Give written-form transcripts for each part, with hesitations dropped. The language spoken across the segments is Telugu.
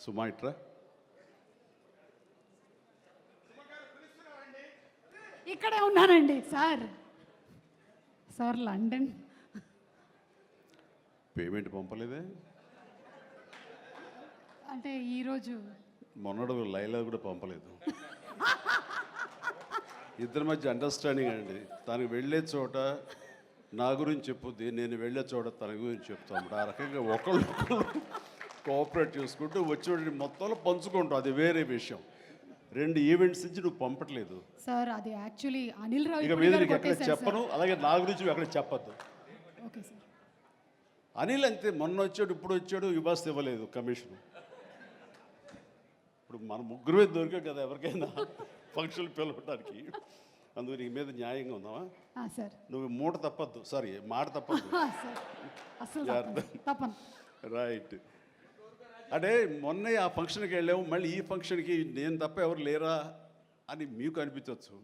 సుమాయిట్రా ఇక్కడే ఉన్నానండి సార్. సార్ లండన్ పేమెంట్ పంపలేదే. అంటే ఈరోజు మొన్నడు లైలా కూడా పంపలేదు. ఇద్దరి మధ్య అండర్స్టాండింగ్ అండి. తనకు వెళ్ళే చోట నా గురించి చెప్పుద్ది, నేను వెళ్ళే చోట తన గురించి చెప్తాను. ఆ రకంగా ఒకళ్ళు కోఆపరేట్ చేసుకుంటూ వచ్చి మొత్తంలో పంచుకుంటాం. అది వేరే విషయం. 2 ఈవెంట్స్ నుంచి నువ్వు పంపట్లేదు సార్. అది యాక్చువల్లీ అనిల్ రావు ఇక మీద నీకు ఎక్కడ చెప్పను. అలాగే నా గురించి ఎక్కడ చెప్పద్దు. Okay sir. అనిల్ అంతే, మొన్న వచ్చాడు, ఇప్పుడు వచ్చాడు, ఇవ్వాస్ ఇవ్వలేదు కమిషన్. ఇప్పుడు మన ముగ్గురు మీద దొరికాం కదా ఎవరికైనా ఫంక్షన్లు పిలవడానికి. అందుకు నీ మీద న్యాయంగా ఉందామా సార్? నువ్వు మూట తప్పద్దు, సారీ మాట తప్పద్దు. రైట్. అంటే మొన్న ఆ ఫంక్షన్కి వెళ్ళాము, మళ్ళీ ఈ ఫంక్షన్కి నేను తప్ప ఎవరు లేరా అని మీకు అనిపించవచ్చు.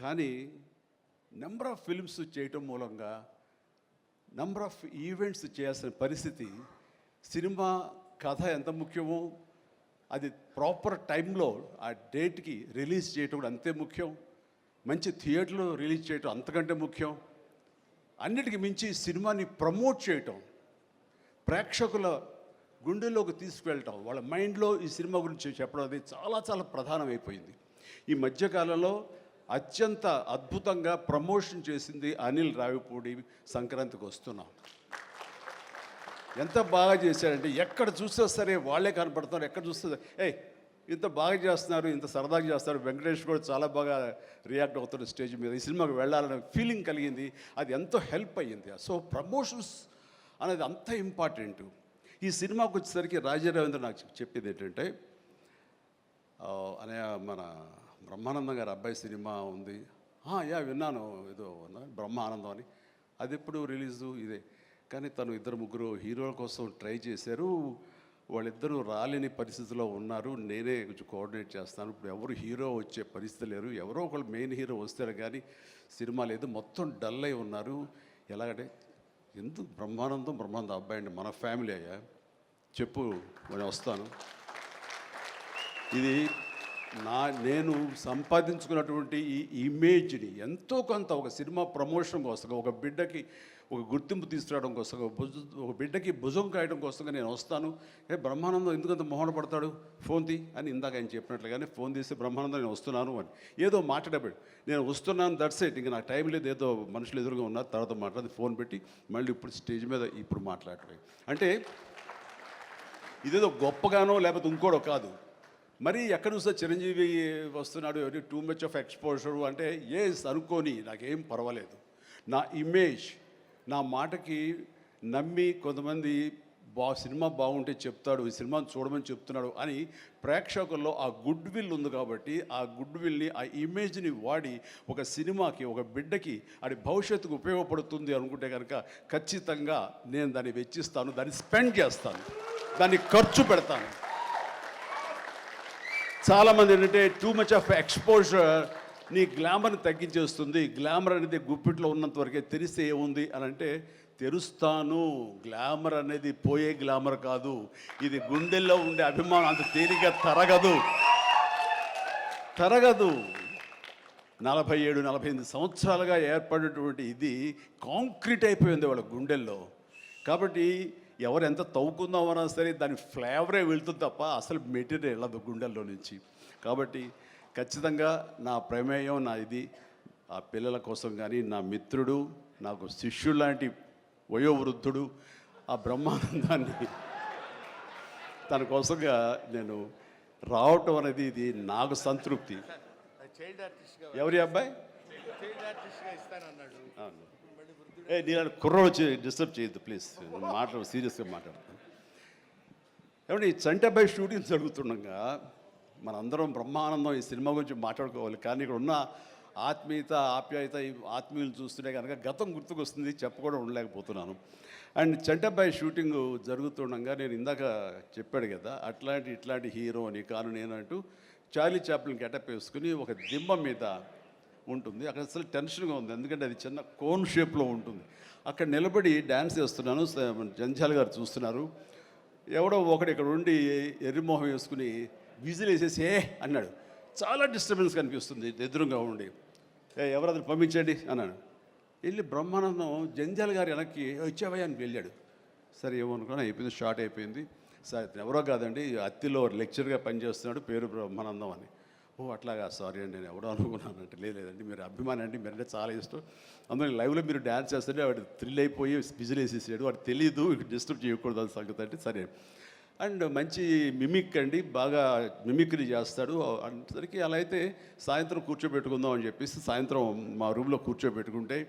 కానీ నెంబర్ ఆఫ్ ఫిల్మ్స్ చేయటం మూలంగా నెంబర్ ఆఫ్ ఈవెంట్స్ చేయాల్సిన పరిస్థితి, సినిమా కథ ఎంత ముఖ్యమో అది ప్రాపర్ టైంలో ఆ డేట్కి రిలీజ్ చేయటం కూడా అంతే ముఖ్యం. మంచి థియేటర్లో రిలీజ్ చేయటం అంతకంటే ముఖ్యం. అన్నిటికీ మించి సినిమాని ప్రమోట్ చేయటం, ప్రేక్షకుల గుండెల్లోకి తీసుకువెళ్ళటం, వాళ్ళ మైండ్లో ఈ సినిమా గురించి చెప్పడం అది చాలా చాలా ప్రధానమైపోయింది. ఈ మధ్యకాలంలో అత్యంత అద్భుతంగా ప్రమోషన్ చేసింది అనిల్ రావిపూడి. సంక్రాంతికి వస్తున్నాం. ఎంత బాగా చేశారంటే ఎక్కడ చూస్తే సరే వాళ్ళే కనపడుతున్నారు. ఎక్కడ చూస్తే ఇంత బాగా చేస్తున్నారు, ఇంత సరదాగా చేస్తారు. వెంకటేష్ కూడా చాలా బాగా రియాక్ట్ అవుతున్న స్టేజ్ మీద. ఈ సినిమాకి వెళ్ళాలనే ఫీలింగ్ కలిగింది. అది ఎంతో హెల్ప్ అయ్యింది. సో ప్రమోషన్స్ అనేది అంత ఇంపార్టెంట్. ఈ సినిమాకి వచ్చేసరికి రాజా రవీంద్ర నాకు చెప్పేది ఏంటంటే, అనే మన బ్రహ్మానందం గారి అబ్బాయి సినిమా ఉంది. విన్నాను, ఏదో బ్రహ్మానందం అని. అది ఎప్పుడు రిలీజు ఇదే. కానీ తను 2-3 హీరోల కోసం ట్రై చేశారు. వాళ్ళిద్దరూ రాలేని పరిస్థితిలో ఉన్నారు. నేనే కొంచెం కోఆర్డినేట్ చేస్తాను. ఇప్పుడు ఎవరు హీరో వచ్చే పరిస్థితి లేరు. ఎవరో ఒకళ్ళు మెయిన్ హీరో వస్తారు కానీ సినిమా లేదు. మొత్తం డల్ అయి ఉన్నారు. ఎలాగంటే ఎందుకు బ్రహ్మానందం అబ్బాయి అండి, మన ఫ్యామిలీ అయ్యా, చెప్పు నేను వస్తాను. ఇది నేను సంపాదించుకున్నటువంటి ఈ ఇమేజ్ని ఎంతో కొంత ఒక సినిమా ప్రమోషన్ కోసం, ఒక బిడ్డకి ఒక గుర్తింపు తీసుకురావడం కోసం, ఒక బిడ్డకి భుజం కాయడం కోసంగా నేను వస్తాను. బ్రహ్మానందం ఎందుకంత మొహన పడతాడు, ఫోన్ తీ అని ఇందాక ఆయన చెప్పినట్లుగానే ఫోన్ తీసి బ్రహ్మానందం నేను వస్తున్నాను అని ఏదో మాట్లాడబడి నేను వస్తున్నాను, దట్స్ ఇట్. ఇంకా నాకు టైం లేదు, ఏదో మనుషులు ఎదురుగా ఉన్నారు, తర్వాత మాట్లాడి ఫోన్ పెట్టి మళ్ళీ ఇప్పుడు స్టేజ్ మీద ఇప్పుడు మాట్లాడటం. అంటే ఇదేదో గొప్పగానో లేకపోతే ఇంకోటో కాదు. మరి ఎక్కడ చూస్తే చిరంజీవి వస్తున్నాడు, టూ మచ్ ఆఫ్ ఎక్స్పోజర్ అంటే అనుకోని నాకేం పర్వాలేదు. నా ఇమేజ్, నా మాటకి నమ్మి కొంతమంది సినిమా బాగుంటే చెప్తాడు, ఈ సినిమాని చూడమని చెప్తున్నాడు అని ప్రేక్షకుల్లో ఆ గుడ్ విల్ ఉంది. కాబట్టి ఆ గుడ్ విల్ని, ఆ ఇమేజ్ని వాడి ఒక సినిమాకి, ఒక బిడ్డకి అది భవిష్యత్తుకు ఉపయోగపడుతుంది అనుకుంటే కనుక ఖచ్చితంగా నేను దాన్ని వెచ్చిస్తాను, దాన్ని స్పెండ్ చేస్తాను, దాన్ని ఖర్చు పెడతాను. చాలామంది ఏంటంటే టూ మచ్ ఆఫ్ ఎక్స్పోజర్ నీ గ్లామర్ని తగ్గించేస్తుంది. గ్లామర్ అనేది గుప్పిట్లో ఉన్నంత వరకే, తెలిస్తే ఏముంది అని అంటే తెరుస్తాను. గ్లామర్ అనేది పోయే గ్లామర్ కాదు, ఇది గుండెల్లో ఉండే అభిమానం అంత తేలిగ్గా తరగదు. 47-48 సంవత్సరాలుగా ఏర్పడినటువంటి ఇది కాంక్రీట్ అయిపోయింది వాళ్ళ గుండెల్లో. కాబట్టి ఎవరు ఎంత తవ్వుకుందామన్నా సరే దాని ఫ్లేవరే వెళ్తుంది తప్ప అసలు మెటీరియల్ వెళ్ళదు గుండెల్లో నుంచి. కాబట్టి ఖచ్చితంగా నా ప్రమేయం, నా ఇది ఆ పిల్లల కోసం కానీ, నా మిత్రుడు, నాకు శిష్యుడు లాంటి వయోవృద్ధుడు ఆ బ్రహ్మానందాన్ని తన కోసంగా నేను రావటం అనేది ఇది నాకు సంతృప్తి. ఎవరి అబ్బాయి నేను కుర్ర వచ్చి డిస్టర్బ్ చేయొద్దు ప్లీజ్, సీరియస్గా మాట్లాడతాను. ఏమంటే ఈ చంటబ్బాయి షూటింగ్ జరుగుతుండగా మనందరం బ్రహ్మానందం ఈ సినిమా గురించి మాట్లాడుకోవాలి. కానీ ఇక్కడ ఉన్న ఆత్మీయత, ఆప్యాయత, ఈ ఆత్మీయులు చూస్తుంటే కనుక గతం గుర్తుకొస్తుంది, చెప్పకుండా ఉండలేకపోతున్నాను. అండ్ చంటబ్బాయి షూటింగ్ జరుగుతుండగా నేను ఇందాక చెప్పాడు కదా ఇట్లాంటి హీరో అని కాను నేనంటూ చార్లీ చాప్లిన్ గెటప్ వేసుకుని ఒక దిమ్మ మీద ఉంటుంది. అక్కడ అసలు టెన్షన్గా ఉంది, ఎందుకంటే అది చిన్న కోన్ షేప్లో ఉంటుంది. అక్కడ నిలబడి డ్యాన్స్ చేస్తున్నాను. జంజాల్ గారు చూస్తున్నారు. ఎవడో ఒకడు ఇక్కడ ఉండి ఎర్రిమోహం వేసుకుని విజిల్ వేసేసి అన్నాడు. చాలా డిస్టర్బెన్స్ కనిపిస్తుంది ఎదురుగా ఉండి. ఎవరది పంపించండి అన్నాడు. వెళ్ళి బ్రహ్మానందం జంజాల్ గారు వెనక్కి వచ్చావయ్యా అని వెళ్ళాడు. సరే ఏమనుకున్నా అయిపోయింది, షార్ట్ అయిపోయింది. సార్ ఇతను ఎవరో కాదండి, అత్తిలో లెక్చర్గా పనిచేస్తున్నాడు, పేరు బ్రహ్మానందం అని. ఓ అట్లాగా, సారీ అండి, నేను ఎవడో అనుకున్నానంటే. లేదండి మీరు అభిమాని అండి, మీరంటే చాలా ఇష్టం. అందులో లైవ్లో మీరు డ్యాన్స్ చేస్తుంటే వాడు థ్రిల్ అయిపోయి విజిల్ వేసేసాడు. వాడు తెలీదు, డిస్టర్బ్ చేయకూడదు అని సంగతి అంటే సరే. అండ్ మంచి మిమిక్ అండి, బాగా మిమిక్రీ చేస్తాడు. అనేసరికి అలా అయితే సాయంత్రం కూర్చోబెట్టుకుందాం అని చెప్పేసి సాయంత్రం మా రూమ్లో కూర్చోబెట్టుకుంటే